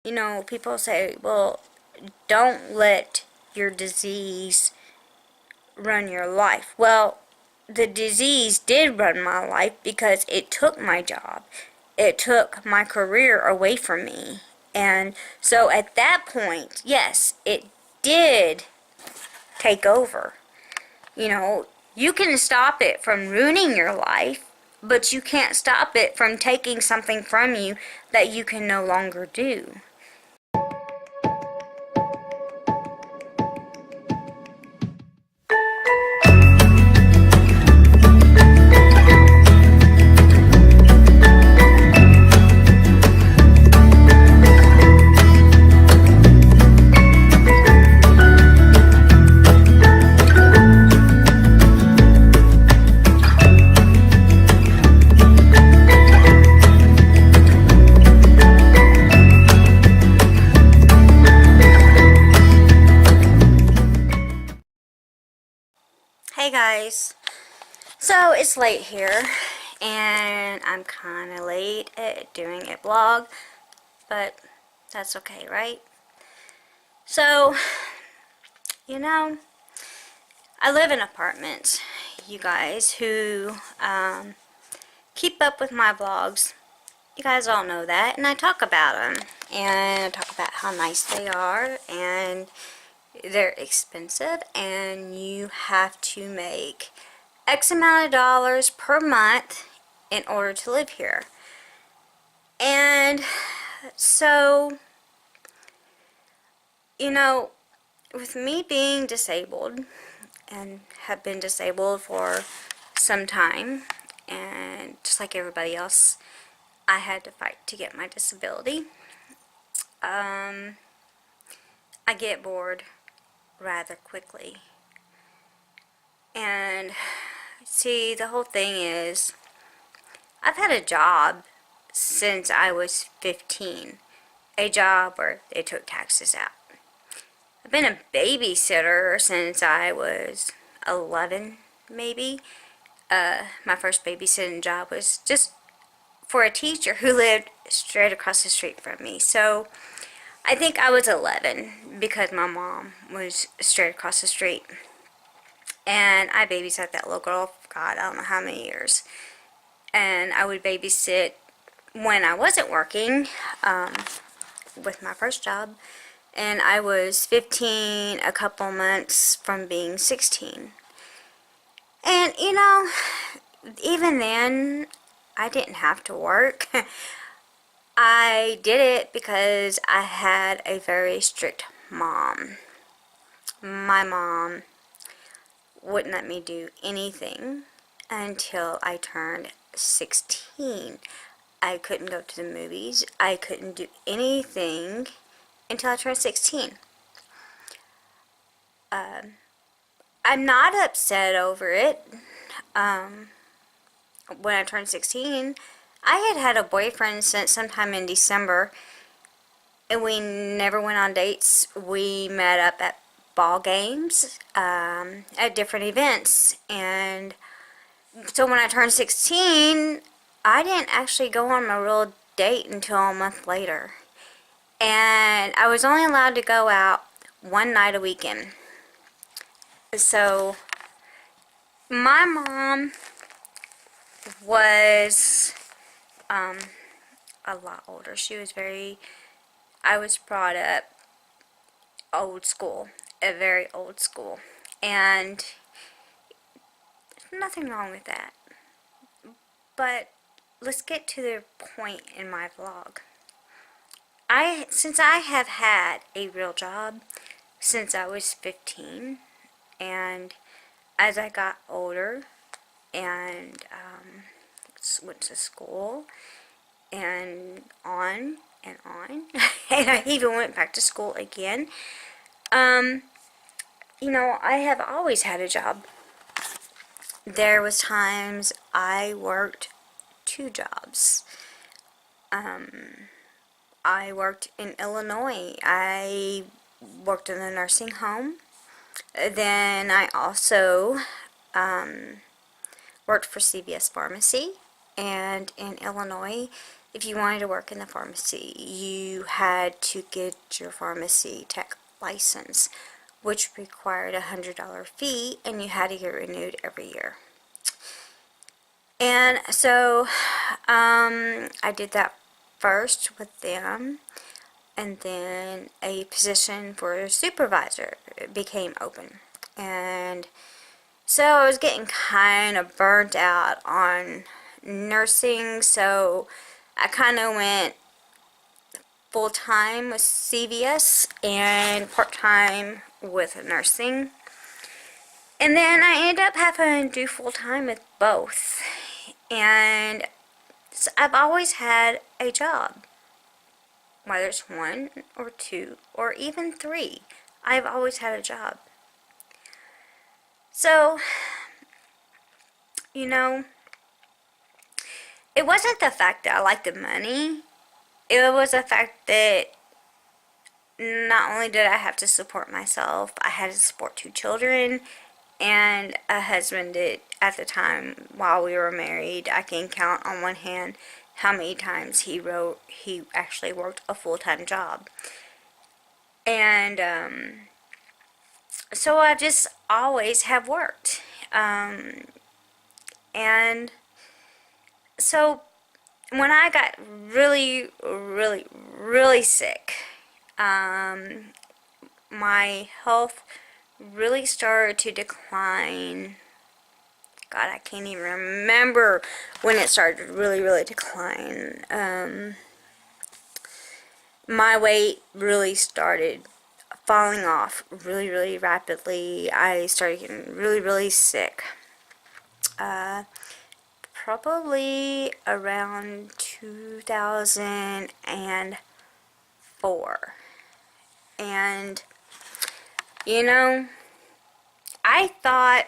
You know, people say, well, don't let your disease run your life. Well, the disease did run my life because it took my job. It took my career away from me. And so at that point, yes, it did take over. You know, you can stop it from ruining your life, but you can't stop it from taking something from you that you can no longer do. Hey guys, so it's late here, and I'm kind of late at doing a vlog, but that's okay, right? So, you know, I live in apartments, you guys who keep up with my vlogs. You guys all know that, and I talk about them, and I talk about how nice they are, and they're expensive, and you have to make X amount of dollars per month in order to live here. And so, you know, with me being disabled, and have been disabled for some time, and just like everybody else, I had to fight to get my disability. I get bored rather quickly. And see, the whole thing is, I've had a job since I was 15. A job where they took taxes out. I've been a babysitter since I was 11, maybe. My first babysitting job was just for a teacher who lived straight across the street from me. So I think I was 11 because my mom was straight across the street. And I babysat that little girl, God, I don't know how many years. And I would babysit when I wasn't working, with my first job. And I was 15 a couple months from being 16. And, you know, even then, I didn't have to work. I did it because I had a very strict mom. My mom wouldn't let me do anything until I turned 16. I couldn't go to the movies. I couldn't do anything until I turned 16. I'm not upset over it. When I turned 16, I had a boyfriend since sometime in December, and we never went on dates. We met up at ball games, at different events, and so when I turned 16, I didn't actually go on my real date until a month later. And I was only allowed to go out one night a weekend. So my mom was a lot older. I was brought up old school, a very old school. And there's nothing wrong with that. But let's get to the point in my vlog. Since I have had a real job since I was 15, and as I got older and went to school and on and on, and I even went back to school again, you know, I have always had a job. There was times I worked 2 jobs. I worked in Illinois. I worked in a nursing home. Then I also worked for CVS Pharmacy. And in Illinois, if you wanted to work in the pharmacy, you had to get your pharmacy tech license, which required a $100 fee, and you had to get renewed every year. And so I did that first with them, and then a position for a supervisor became open. And so I was getting kind of burnt out on nursing, so I kind of went full-time with CVS and part-time with nursing. And then I ended up having to do full-time with both. And so I've always had a job, whether it's 1 or 2 or even 3. I've always had a job. So, you know, it wasn't the fact that I liked the money. It was the fact that not only did I have to support myself, I had to support 2 children and a husband that at the time while we were married, I can count on one hand how many times he actually worked a full-time job. And so I just always have worked. And so when I got really, really, really sick, my health really started to decline. God, I can't even remember when it started to really, really decline. My weight really started falling off really, really rapidly. I started getting really, really sick. Probably around 2004. And, you know, I thought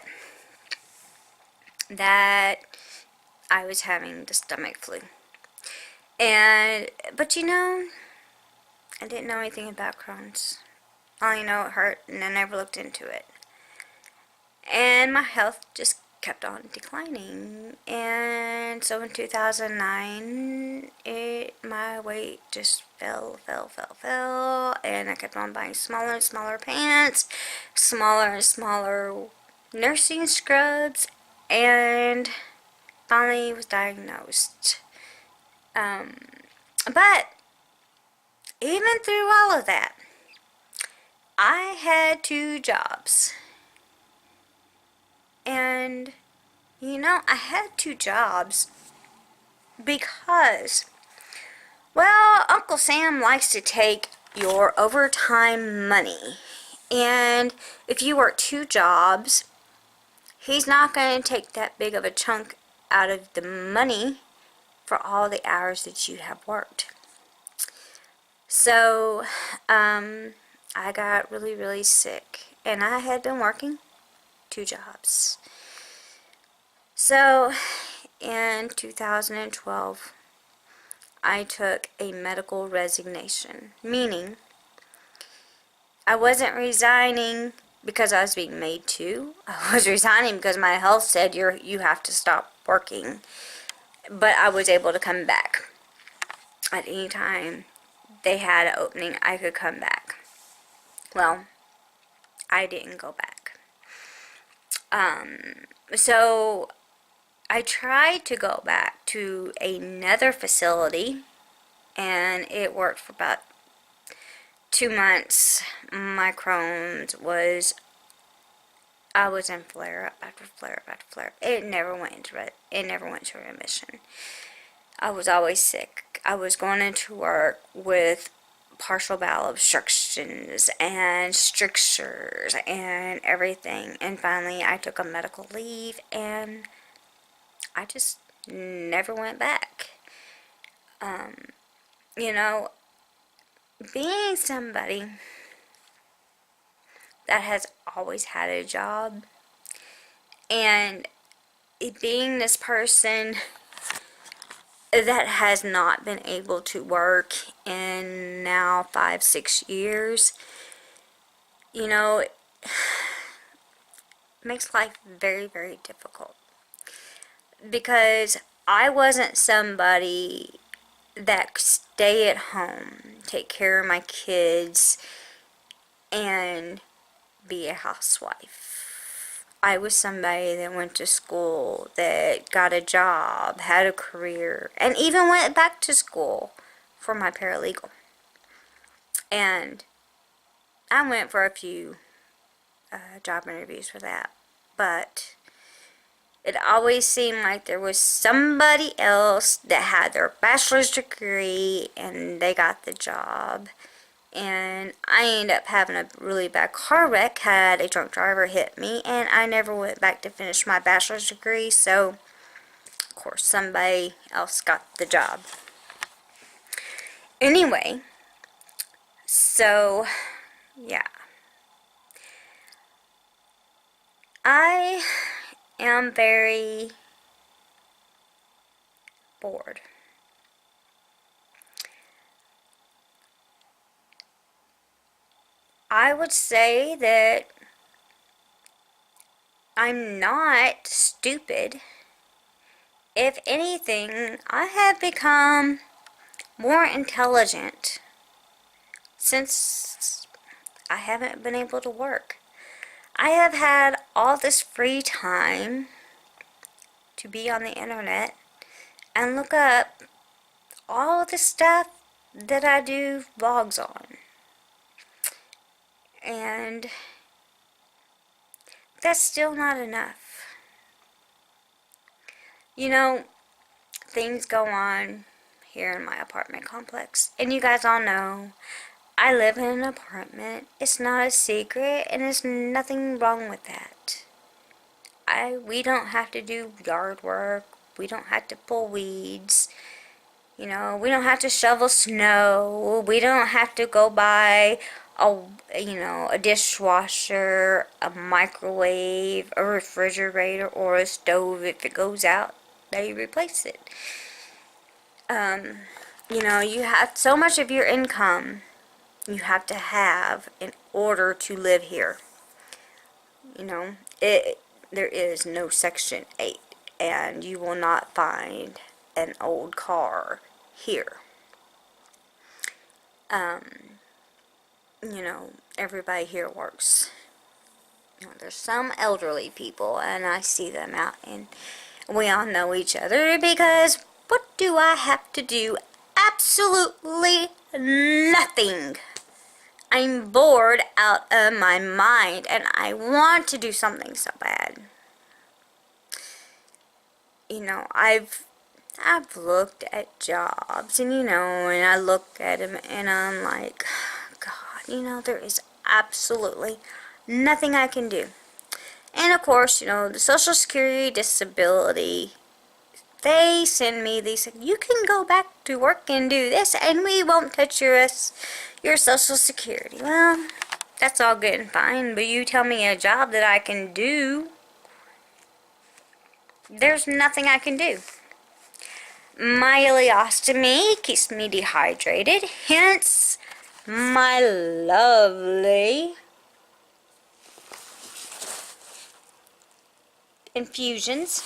that I was having the stomach flu. But you know, I didn't know anything about Crohn's. I only know it hurt, and I never looked into it. And my health just kept on declining. And so in 2009, my weight just fell, and I kept on buying smaller and smaller pants, smaller and smaller nursing scrubs, and finally was diagnosed. But even through all of that, I had 2 jobs. And, you know, I had 2 jobs because, well, Uncle Sam likes to take your overtime money. And if you work 2 jobs, he's not going to take that big of a chunk out of the money for all the hours that you have worked. So, I got really, really sick, and I had been working 2 jobs. So, in 2012, I took a medical resignation, meaning I wasn't resigning because I was being made to. I was resigning because my health said you have to stop working. But I was able to come back at any time they had an opening. I could come back. Well, I didn't go back. So I tried to go back to another facility, and it worked for about 2 months. My Crohn's I was in flare-up after flare-up after flare-up. It never went to remission. I was always sick. I was going into work with partial bowel obstructions and strictures and everything. And finally, I took a medical leave, and I just never went back. You know, being somebody that has always had a job, and being this person that has not been able to work in now 5-6 years, you know, it makes life very, very difficult. Because I wasn't somebody that could stay at home, take care of my kids, and be a housewife. I was somebody that went to school, that got a job, had a career, and even went back to school for my paralegal. And I went for a few job interviews for that, but it always seemed like there was somebody else that had their bachelor's degree and they got the job. And I ended up having a really bad car wreck, had a drunk driver hit me, and I never went back to finish my bachelor's degree, so of course somebody else got the job. Anyway, so yeah. I am very bored. I would say that I'm not stupid. If anything, I have become more intelligent since I haven't been able to work. I have had all this free time to be on the internet and look up all the stuff that I do vlogs on. And that's still not enough. You know, things go on here in my apartment complex. And you guys all know, I live in an apartment. It's not a secret, and there's nothing wrong with that. We don't have to do yard work. We don't have to pull weeds. You know, we don't have to shovel snow. We don't have to go buy a dishwasher, a microwave, a refrigerator, or a stove. If it goes out, they replace it. You have so much of your income you have to have in order to live here. There is no Section 8, and you will not find an old car here. Everybody here works. There's some elderly people, and I see them out, and we all know each other, because what do I have to do? Absolutely nothing. I'm bored out of my mind, and I want to do something so bad. I've looked at jobs, and I look at them, and I'm like, God, there is absolutely nothing I can do. And of course, the Social Security disability, they send me these, you can go back to work and do this, and we won't touch your Social Security. Well, that's all good and fine, but you tell me a job that I can do, there's nothing I can do. My ileostomy keeps me dehydrated, hence my lovely infusions,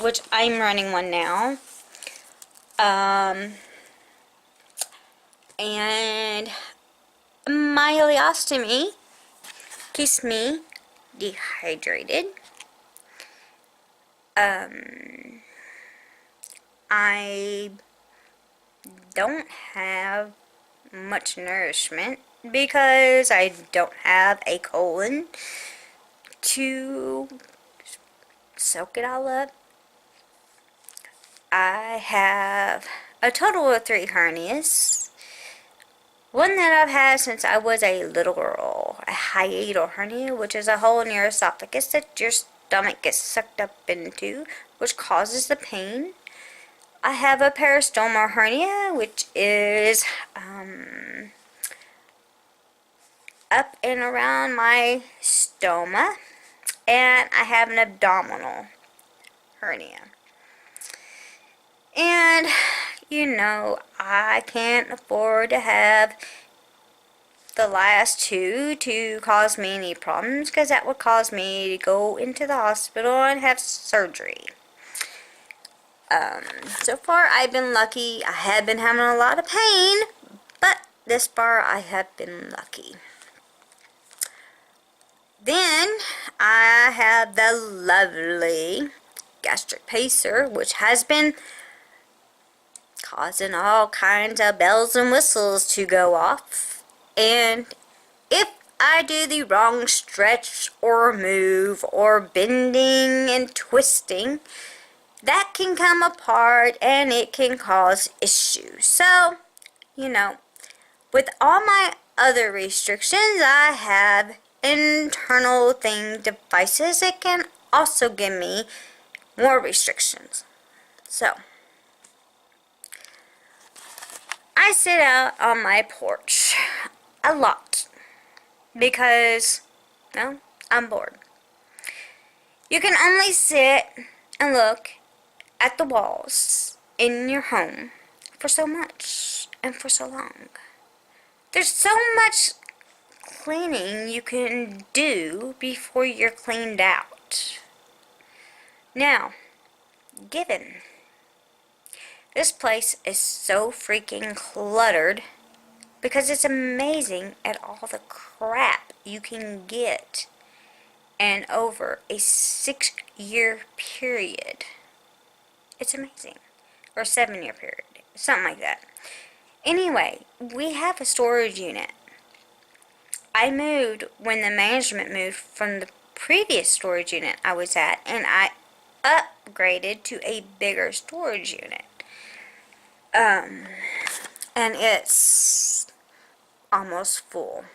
which I'm running one now. And my ileostomy keeps me dehydrated. I don't have much nourishment because I don't have a colon to soak it all up. I have a total of 3 hernias. One that I've had since I was a little girl, a hiatal hernia, which is a hole in your esophagus that your stomach gets sucked up into, which causes the pain. I have a peristomal hernia, which is up and around my stoma, and I have an abdominal hernia. And, I can't afford to have the last 2 to cause me any problems, because that would cause me to go into the hospital and have surgery. So far, I've been lucky. I have been having a lot of pain, but this far, I have been lucky. Then, I have the lovely gastric pacer, which has been causing all kinds of bells and whistles to go off. And if I do the wrong stretch or move or bending and twisting, that can come apart and it can cause issues. So, you know, with all my other restrictions, I have internal devices. It can also give me more restrictions. So, I sit out on my porch a lot because, well, I'm bored. You can only sit and look at the walls in your home for so much and for so long. There's so much cleaning you can do before you're cleaned out. Now, given this place is so freaking cluttered because it's amazing at all the crap you can get in over a 6-year period. It's amazing. Or a 7-year period. Something like that. Anyway, we have a storage unit. I moved when the management moved from the previous storage unit I was at, and I upgraded to a bigger storage unit. And it's almost full.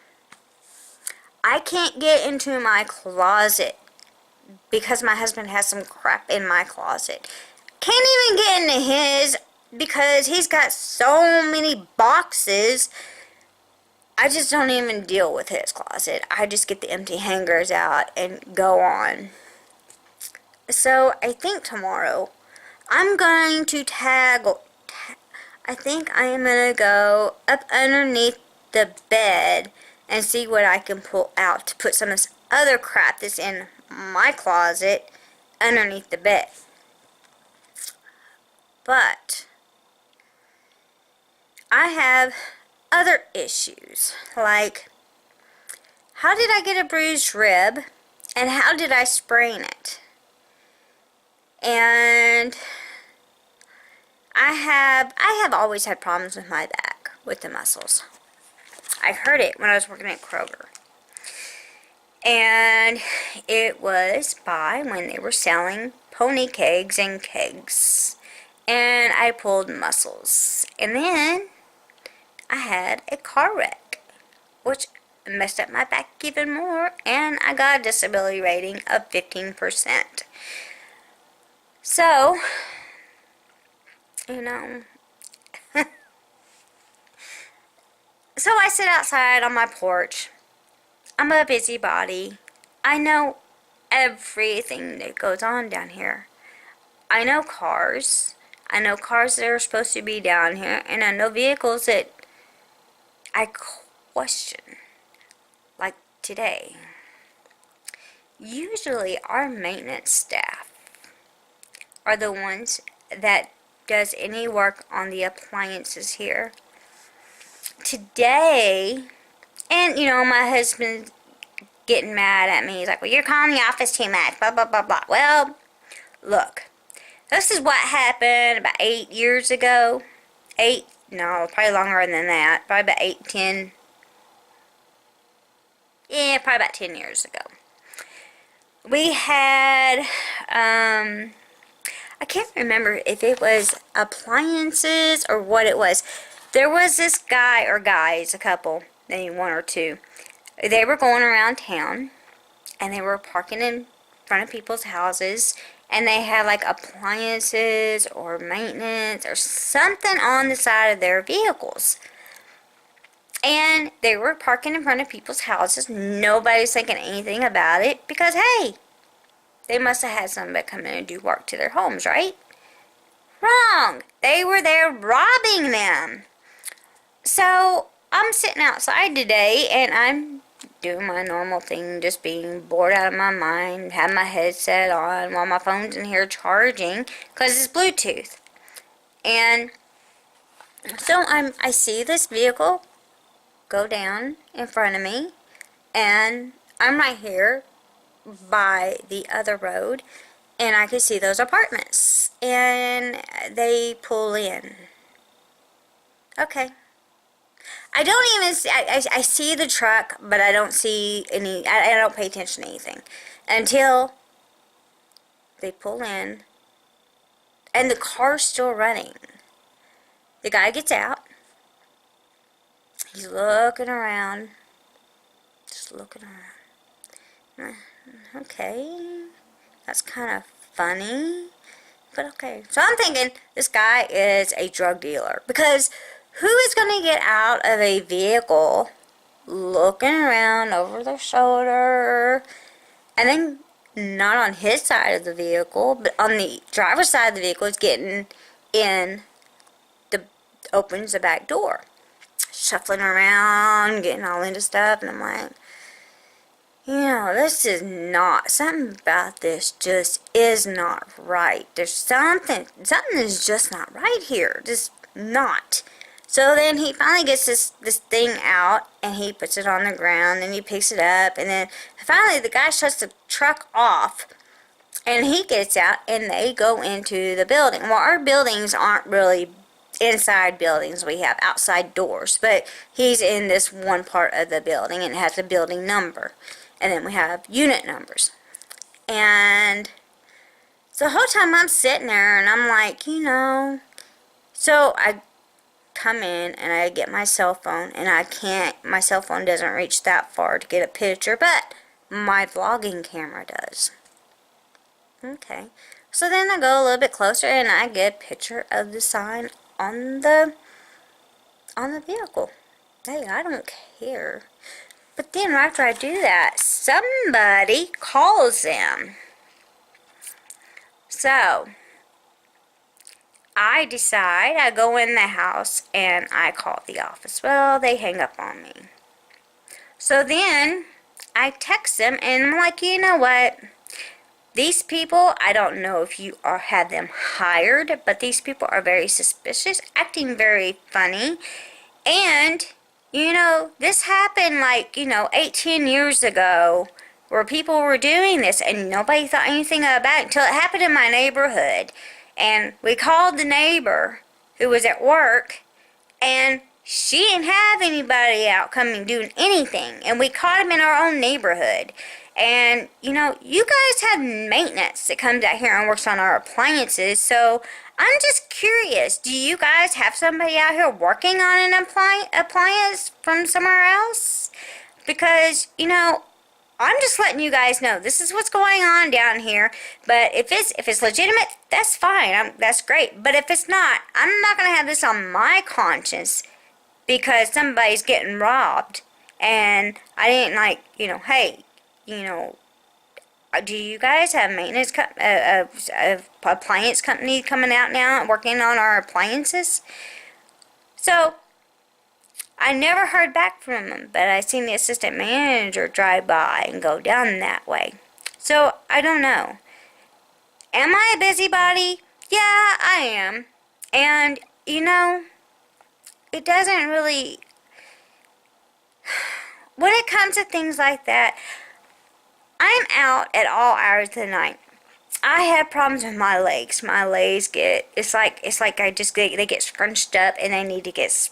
I can't get into my closet because my husband has some crap in my closet. Can't even get into his because he's got so many boxes. I just don't even deal with his closet. I just get the empty hangers out and go on. So I think tomorrow I'm going to I think I am going to go up underneath the bed and see what I can pull out to put some of this other crap that's in my closet underneath the bed. But I have other issues, like how did I get a bruised rib and how did I sprain it? And I have always had problems with my back, with the muscles. I heard it when I was working at Kroger. And it was when they were selling pony kegs and kegs. And I pulled muscles. And then I had a car wreck, which messed up my back even more. And I got a disability rating of 15%. So, you know, so I sit outside on my porch. I'm a busybody. I know everything that goes on down here. I know cars. I know cars that are supposed to be down here. And I know vehicles that I question. Like today. Usually our maintenance staff are the ones that does any work on the appliances here. Today, and you know, my husband's getting mad at me. He's like, well, you're calling the office too much, blah, blah, blah, blah. Well, look, this is what happened about 8 years ago. No, probably longer than that. Probably about 8, 10. Yeah, probably about 10 years ago. We had, I can't remember if it was appliances or what it was. There was this guy, or guys, a couple, maybe one or two. They were going around town, and they were parking in front of people's houses, and they had like appliances or maintenance or something on the side of their vehicles. And they were parking in front of people's houses. Nobody's thinking anything about it because, hey, they must have had somebody come in and do work to their homes, right? Wrong. They were there robbing them. So, I'm sitting outside today and I'm doing my normal thing, just being bored out of my mind, have my headset on while my phone's in here charging, because it's Bluetooth. And so I see this vehicle go down in front of me, and I'm right here by the other road, and I can see those apartments, and they pull in. Okay. I don't even see, I see the truck, but I don't see any, I don't pay attention to anything until they pull in, and the car's still running. The guy gets out. He's looking around. Just looking around. Okay. That's kind of funny. But okay. So I'm thinking this guy is a drug dealer. Because who is going to get out of a vehicle looking around over their shoulder, and then not on his side of the vehicle, but on the driver's side of the vehicle is getting in, opens the back door, shuffling around, getting all into stuff, and I'm like, this is not, something about this just is not right. There's something is just not right here, just not. So then he finally gets this thing out, and he puts it on the ground, and he picks it up, and then finally the guy shuts the truck off, and he gets out, and they go into the building. Well, our buildings aren't really inside buildings. We have outside doors, but he's in this one part of the building, and it has a building number, and then we have unit numbers. And so the whole time I'm sitting there, and I'm like, so I come in, and I get my cell phone, and my cell phone doesn't reach that far to get a picture, but my vlogging camera does. Okay, so then I go a little bit closer, and I get a picture of the sign on the vehicle. Hey, I don't care. But then after I do that, somebody calls them. So I decide, I go in the house, and I call the office. Well, they hang up on me. So then I text them, and I'm like, you know what? These people, I don't know if you had them hired, but these people are very suspicious, acting very funny. And, this happened 18 years ago, where people were doing this, and nobody thought anything about it until it happened in my neighborhood. And we called the neighbor who was at work, and she didn't have anybody out coming doing anything. And we caught him in our own neighborhood. And, you guys have maintenance that comes out here and works on our appliances. So I'm just curious, do you guys have somebody out here working on an appliance from somewhere else? Because, I'm just letting you guys know this is what's going on down here. But if it's legitimate, that's fine. That's great. But if it's not, I'm not going to have this on my conscience because somebody's getting robbed. And I didn't hey, do you guys have maintenance appliance company coming out now and working on our appliances? So I never heard back from them, but I seen the assistant manager drive by and go down that way. So I don't know. Am I a busybody? Yeah, I am. And it doesn't really, when it comes to things like that, I'm out at all hours of the night. I have problems with my legs. My legs it's like they get scrunched up, and they need to get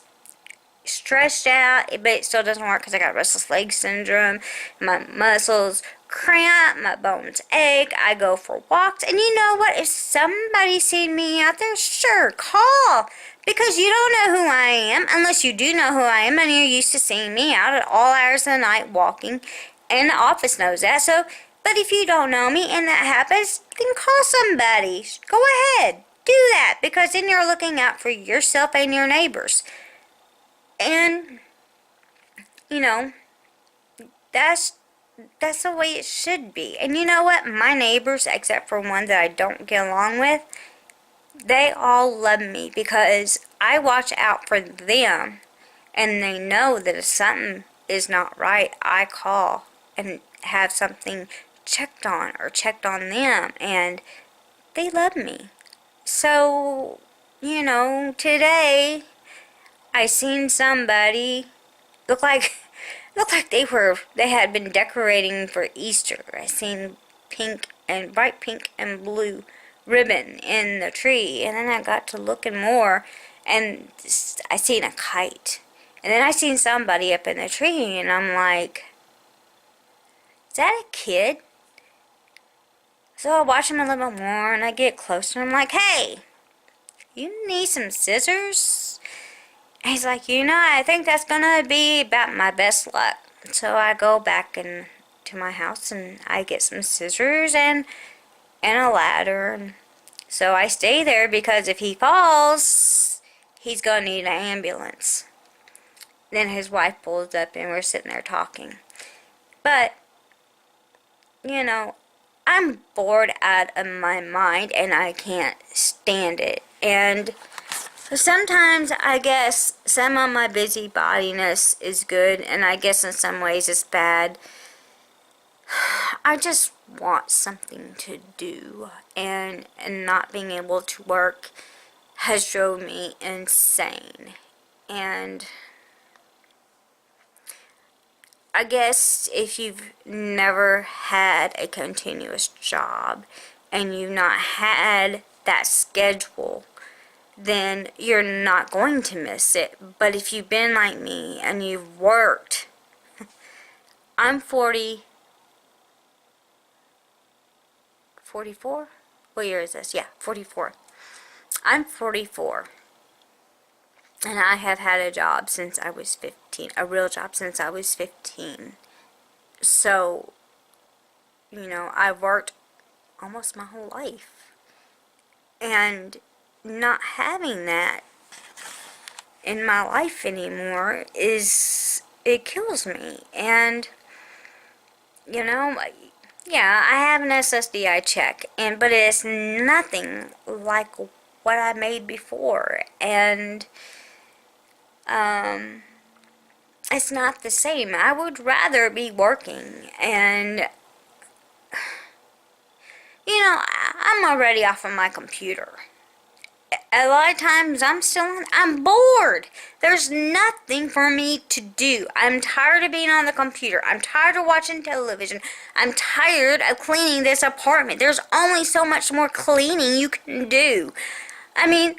stretched out, but it still doesn't work because I got restless leg syndrome. My muscles cramp, my bones ache. I go for walks, and you know what? If somebody's seen me out there, sure, call, because you don't know who I am unless you do know who I am, and you're used to seeing me out at all hours of the night walking. And the office knows that. So, but if you don't know me and that happens, then call somebody. Go ahead. Do that. Because then you're looking out for yourself and your neighbors. And, that's the way it should be. And you know what? My neighbors, except for one that I don't get along with, they all love me because I watch out for them. And they know that if something is not right, I call and have something checked on or checked on them, and they love me. So, today I seen somebody look like they had been decorating for Easter. I seen bright pink and blue ribbon in the tree, and then I got to looking more, and I seen a kite, and then I seen somebody up in the tree, and I'm like, is that a kid? So I watch him a little bit more, and I get closer, and I'm like, hey, you need some scissors? And he's like, I think that's gonna be about my best luck. So I go back to my house, and I get some scissors and a ladder. And so I stay there, because if he falls, he's gonna need an ambulance. Then his wife pulls up, and we're sitting there talking. But, I'm bored out of my mind, and I can't stand it. And sometimes I guess some of my busybodiness is good, and I guess in some ways it's bad. I just want something to do, and not being able to work has drove me insane. And I guess if you've never had a continuous job and you've not had that schedule, then you're not going to miss it. But if you've been like me and you've worked, I'm 44? What year is this? Yeah, 44. I'm 44. And I have had a job since I was 15. A real job since I was 15. So, I've worked almost my whole life. And not having that in my life anymore it kills me. And, yeah, I have an SSDI check, but it's nothing like what I made before. And, it's not the same. I would rather be working, and, I'm already off of my computer. A lot of times I'm bored. There's nothing for me to do. I'm tired of being on the computer. I'm tired of watching television. I'm tired of cleaning this apartment. There's only so much more cleaning you can do. I mean,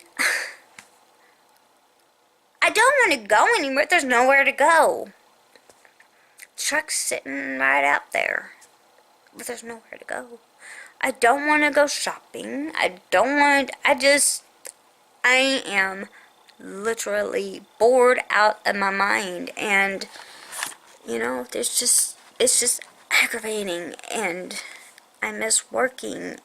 I don't want to go anywhere. There's nowhere to go. The truck's sitting right out there, but there's nowhere to go. I don't want to go shopping. I am literally bored out of my mind, and it's just aggravating, and I miss working.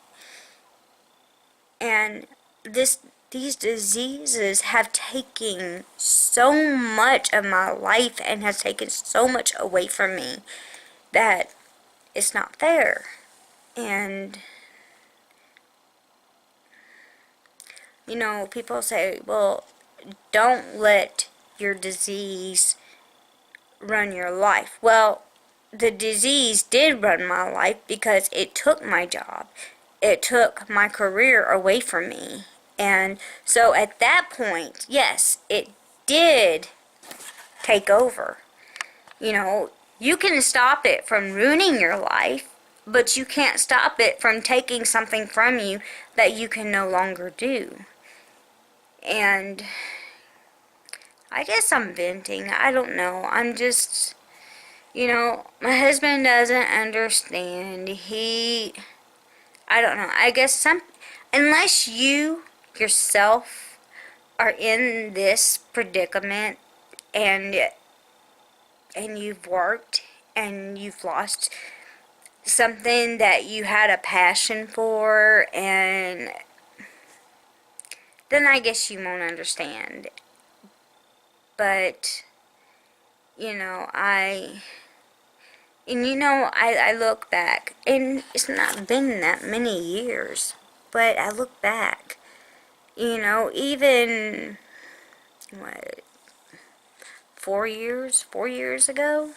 And these diseases have taken so much of my life and has taken so much away from me that it's not fair. And people say, well, don't let your disease run your life. Well, the disease did run my life, because it took my job. It took my career away from me. And so at that point, yes, it did take over. You can stop it from ruining your life, but you can't stop it from taking something from you that you can no longer do. And I guess I'm venting. I don't know. I'm just, my husband doesn't understand. I don't know. I guess unless you yourself are in this predicament, and you've worked and you've lost something that you had a passion for, and then I guess you won't understand. But I look back, and it's not been that many years, but I look back, even, 4 years ago.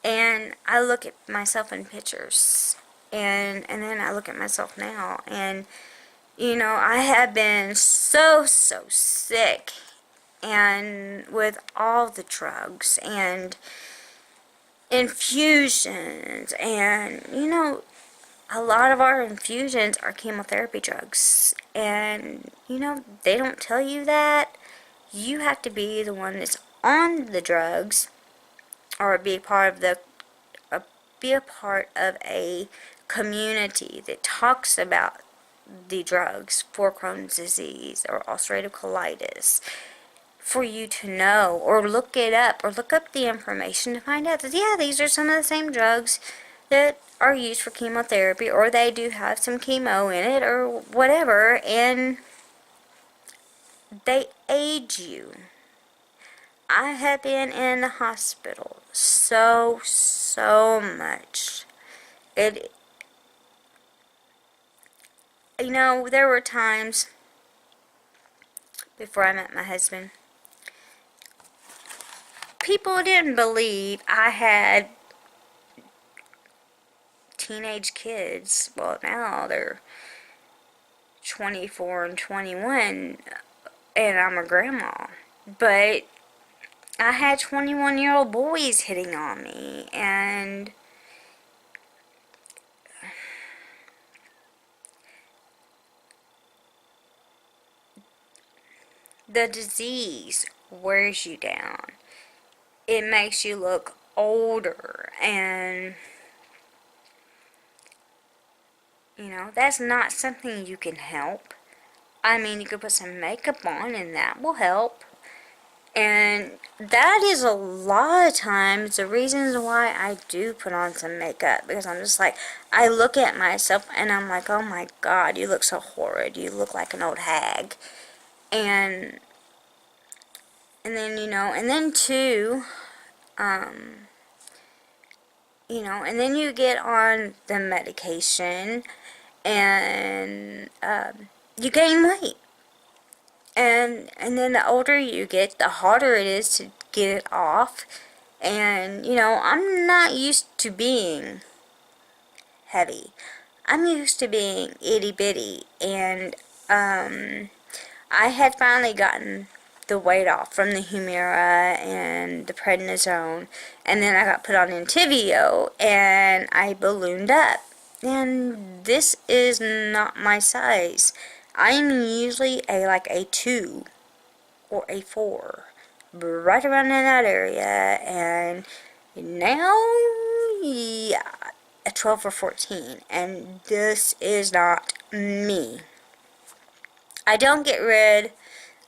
And I look at myself in pictures. And then I look at myself now. And, I have been so sick. And with all the drugs and infusions. And, a lot of our infusions are chemotherapy drugs. And, they don't tell you that. You have to be the one that's on the drugs, or be a part of a community that talks about the drugs for Crohn's disease or ulcerative colitis, for you to know, or look it up, or look up the information to find out that, yeah, these are some of the same drugs that are used for chemotherapy, or they do have some chemo in it, or whatever, and they aid you. I have been in the hospital so much. There were times before I met my husband, people didn't believe I had teenage kids. Well, now they're 24 and 21, and I'm a grandma. But I had 21-year-old boys hitting on me, and the disease wears you down. It makes you look older, and that's not something you can help. I mean, you could put some makeup on and that will help. And that is a lot of times the reasons why I do put on some makeup, because I'm just like, I look at myself and I'm like, oh my God, you look so horrid. You look like an old hag. And then, and then too, and then you get on the medication and you gain weight. And then the older you get, the harder it is to get it off. And, I'm not used to being heavy. I'm used to being itty bitty. And I had finally gotten the weight off from the Humira and the prednisone. And then I got put on Entyvio and I ballooned up. And this is not my size. I'm usually a 2 or a 4, right around in that area, and now, yeah, a 12 or 14, and this is not me. I don't get rid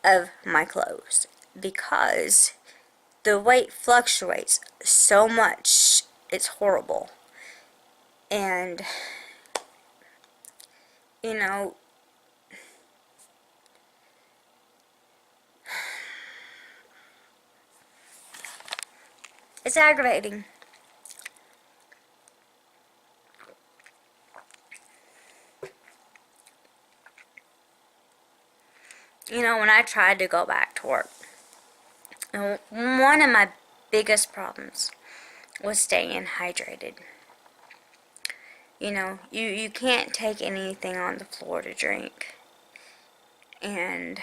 of my clothes because the weight fluctuates so much. It's horrible. And, it's aggravating. When I tried to go back to work, one of my biggest problems was staying hydrated. You can't take anything on the floor to drink. And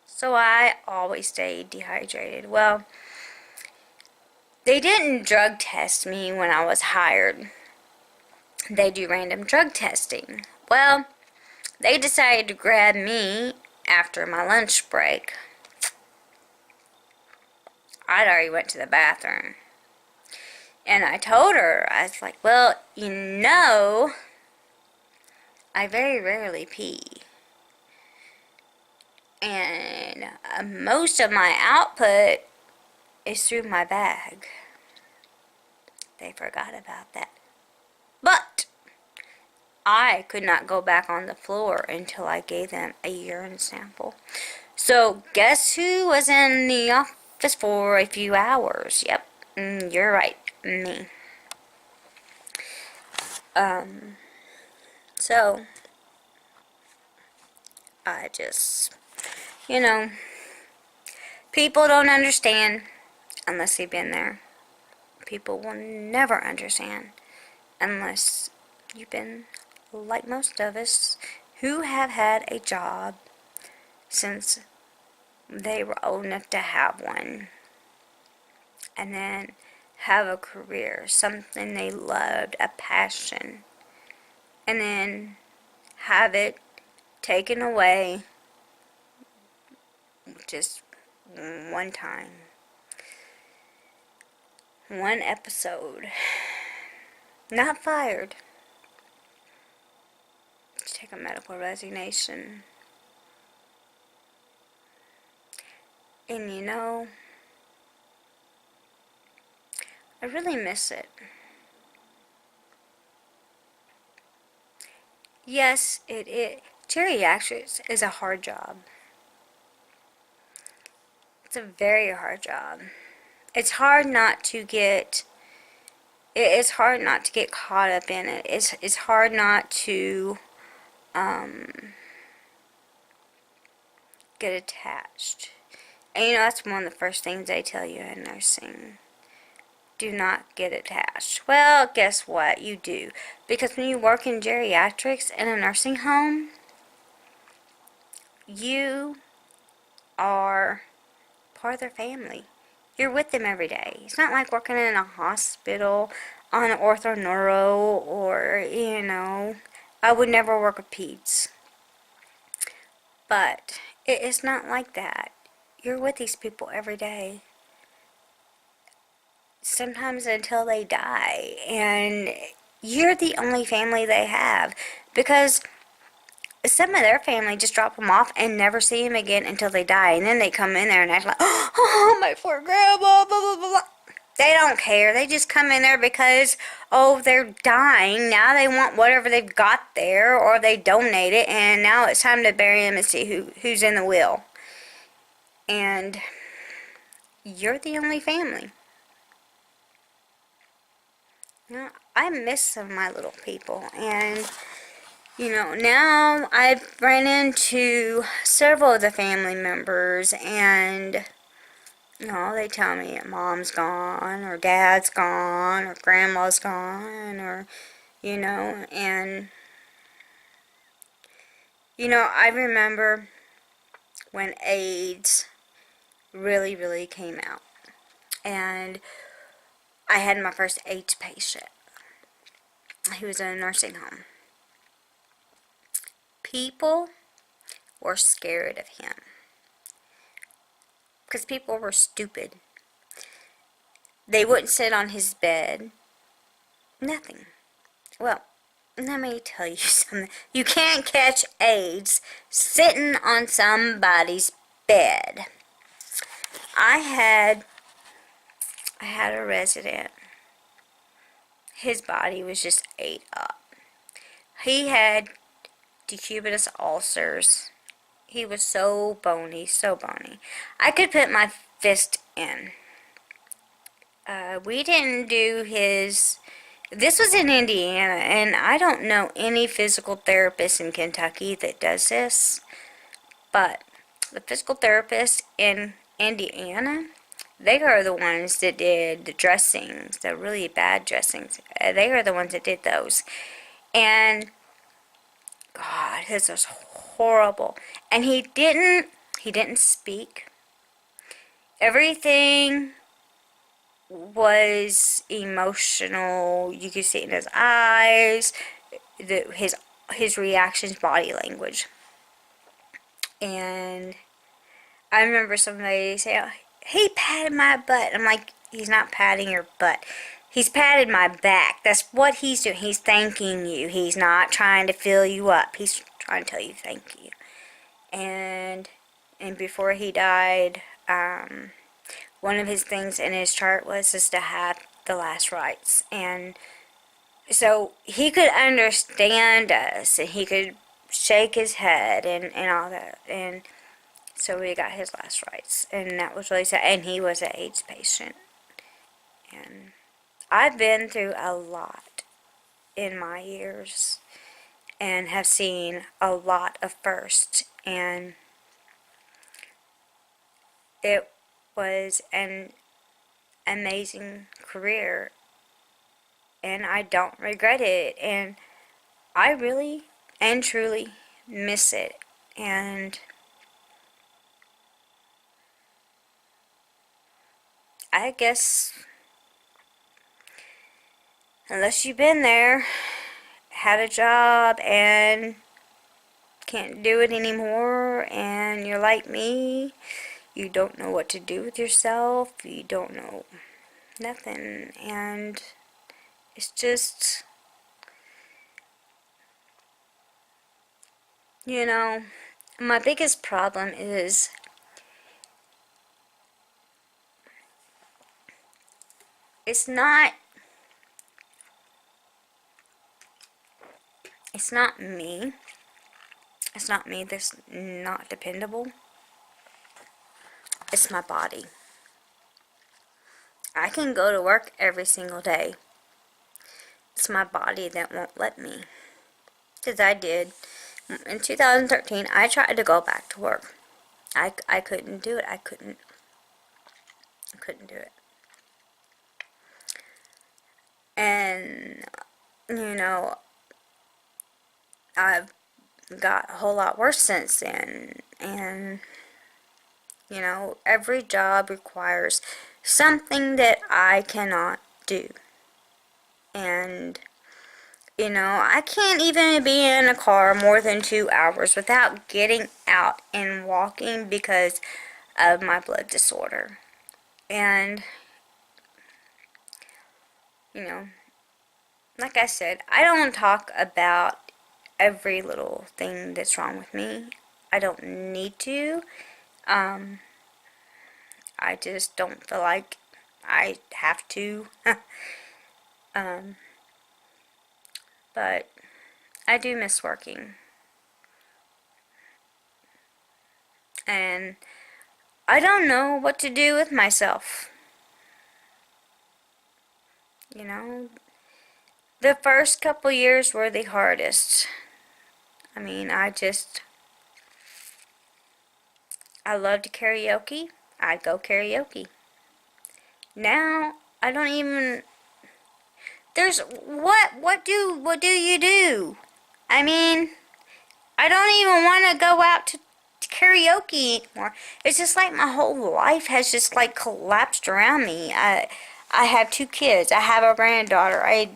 so I always stayed dehydrated. Well, they didn't drug test me when I was hired. They do random drug testing. Well, they decided to grab me after my lunch break. I'd already went to the bathroom. And I told her, I was like, well, I very rarely pee. And most of my output is through my bag. They forgot about that. But I could not go back on the floor until I gave them a urine sample. So guess who was in the office for a few hours? Yep, you're right, me. So I just, People don't understand unless they've been there. People will never understand unless you've been like most of us who have had a job since they were old enough to have one, and then have a career, something they loved, a passion, and then have it taken away just one time. One episode. Not fired. Just take a medical resignation. And you know, I really miss it. Yes, geriatrics is a hard job. It's a very hard job. It's hard not to get. It's hard not to get caught up in it. It's hard not to get attached. And you know, that's one of the first things they tell you in nursing. Do not get attached. Well, guess what? You do. Because when you work in geriatrics in a nursing home, you are part of their family. You're with them every day. It's not like working in a hospital on ortho neuro or, you know, I would never work with peds. But it's not like that. You're with these people every day. Sometimes until they die. And you're the only family they have. Because some of their family just drop them off and never see them again until they die. And then they come in there and act like, oh, my poor grandma, blah, blah, blah, blah. They don't care. They just come in there because, oh, they're dying. Now they want whatever they've got there, or they donate it, and now it's time to bury them and see who's in the will. And you're the only family. You know, I miss some of my little people, and you know, now I've ran into several of the family members, and you know, they tell me mom's gone, or dad's gone, or grandma's gone, or you know, and you know, I remember when AIDS really, really came out, and I had my first AIDS patient. He was in a nursing home. People were scared of him because people were stupid. They wouldn't sit on his bed. Nothing. Well, let me tell you something. You can't catch AIDS sitting on somebody's bed. I had a resident. His body was just ate up. He had decubitus ulcers. He was so bony, so bony. I could put my fist in. We didn't do his... This was in Indiana, and I don't know any physical therapist in Kentucky that does this, but the physical therapists in Indiana, they are the ones that did the dressings, the really bad dressings. They are the ones that did those. And God, his was horrible. And he didn't speak. Everything was emotional. You could see it in his eyes, his reactions, body language. And I remember somebody saying, he patted my butt. I'm like, he's not patting your butt. He's patted my back. That's what he's doing. He's thanking you. He's not trying to fill you up. He's trying to tell you thank you. And before he died, one of his things in his chart was just to have the last rites. And so he could understand us, and he could shake his head and all that. And so we got his last rites, and that was really sad. And he was an AIDS patient. And I've been through a lot in my years and have seen a lot of firsts. And was an amazing career, and I don't regret it, and I really and truly miss it. And I guess unless you've been there, had a job and can't do it anymore, and you're like me, you don't know what to do with yourself, you don't know nothing, and it's just, you know, my biggest problem is it's not it's not me. It's not me that's not dependable. It's my body. I can go to work every single day. It's my body that won't let me. Because I did. In 2013, I tried to go back to work. I couldn't do it. I couldn't do it. And, you know, I've got a whole lot worse since then. And, you know, every job requires something that I cannot do. And, you know, I can't even be in a car more than 2 hours without getting out and walking because of my blood disorder. And, you know, like I said, I don't talk about every little thing that's wrong with me. I don't need to. I just don't feel like I have to. But I do miss working. And I don't know what to do with myself. You know, the first couple years were the hardest. I mean, I loved karaoke. I'd go karaoke. Now, I don't even, what do you do? I mean, I don't even want to go out to karaoke anymore. It's just like my whole life has just like collapsed around me. I have 2 kids. I have a granddaughter.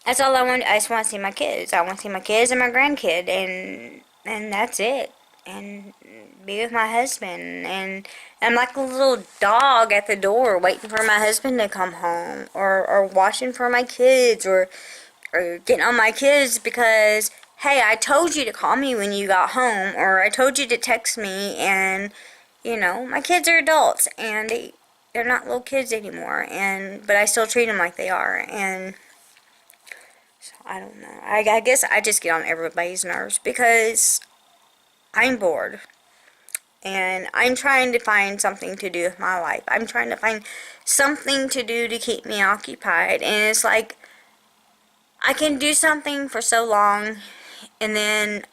That's all I want. I just want to see my kids. I want to see my kids and my grandkid, and that's it. And be with my husband. And I'm like a little dog at the door waiting for my husband to come home, or watching for my kids, or getting on my kids because, hey, I told you to call me when you got home, or I told you to text me. And, you know, my kids are adults, and they're not little kids anymore, but I still treat them like they are. And so I don't know. I guess I just get on everybody's nerves because I'm bored. And I'm trying to find something to do with my life. I'm trying to find something to do to keep me occupied. And it's like, I can do something for so long, and then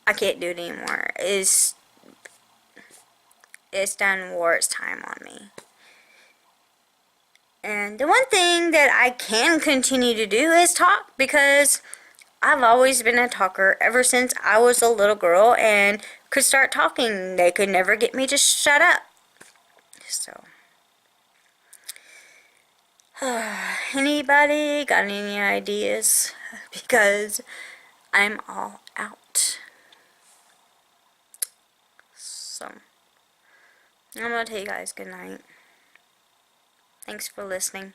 I can't do it anymore. It's done wore its time on me. And the one thing that I can continue to do is talk, because I've always been a talker ever since I was a little girl and could start talking. They could never get me to shut up. So, anybody got any ideas? Because I'm all out. So, I'm going to tell you guys good night. Thanks for listening.